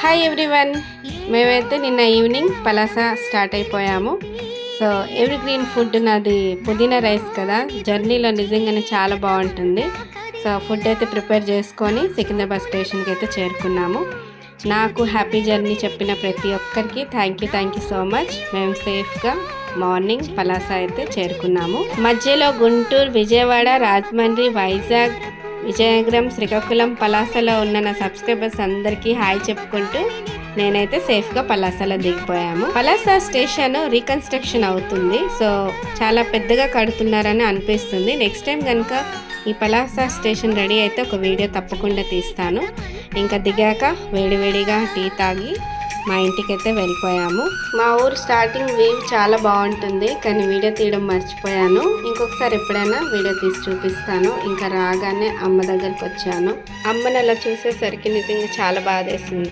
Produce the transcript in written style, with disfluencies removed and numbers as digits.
Hi everyone, మేమైతే నిన్న evening Palasa start అయిపోయాము. సో ఎవరి గ్రీన్ ఫుడ్ నాది పుదీనా రైస్ కదా, జర్నీలో నిజంగానే చాలా బాగుంటుంది. సో ఫుడ్ అయితే ప్రిపేర్ చేసుకొని సికింద్రాబాద్ స్టేషన్కి అయితే చేరుకున్నాము. నాకు హ్యాపీ జర్నీ చెప్పిన ప్రతి ఒక్కరికి థ్యాంక్ యూ సో మచ్. మేము సేఫ్గా మార్నింగ్ పలాస అయితే చేరుకున్నాము. మధ్యలో గుంటూరు, విజయవాడ, రాజమండ్రి, వైజాగ్, విజయనగరం, శ్రీకాకుళం, పలాసలో ఉన్న నా సబ్స్క్రైబర్స్ అందరికీ హాయ్ చెప్పుకుంటూ నేనైతే సేఫ్గా పలాసలో దిగిపోయాము. పలాస స్టేషన్ రీకన్స్ట్రక్షన్ అవుతుంది. సో చాలా పెద్దగా కడుతున్నారని అనిపిస్తుంది. నెక్స్ట్ టైం కనుక ఈ పలాస స్టేషన్ రెడీ అయితే ఒక వీడియో తప్పకుండా తీస్తాను. ఇంకా దిగాక వేడివేడిగా టీ తాగి మా ఇంటికైతే వెళ్ళిపోయాము. మా ఊరు స్టార్టింగ్ వ్యూ చాలా బాగుంటుంది, కానీ వీడియో తీయడం మర్చిపోయాను. ఇంకొకసారి ఎప్పుడైనా వీడియో తీసి చూపిస్తాను. ఇంకా రాగానే అమ్మ దగ్గరికి వచ్చాను. అమ్మని అలా చూసేసరికి నిజంగా చాలా బాధేసింది.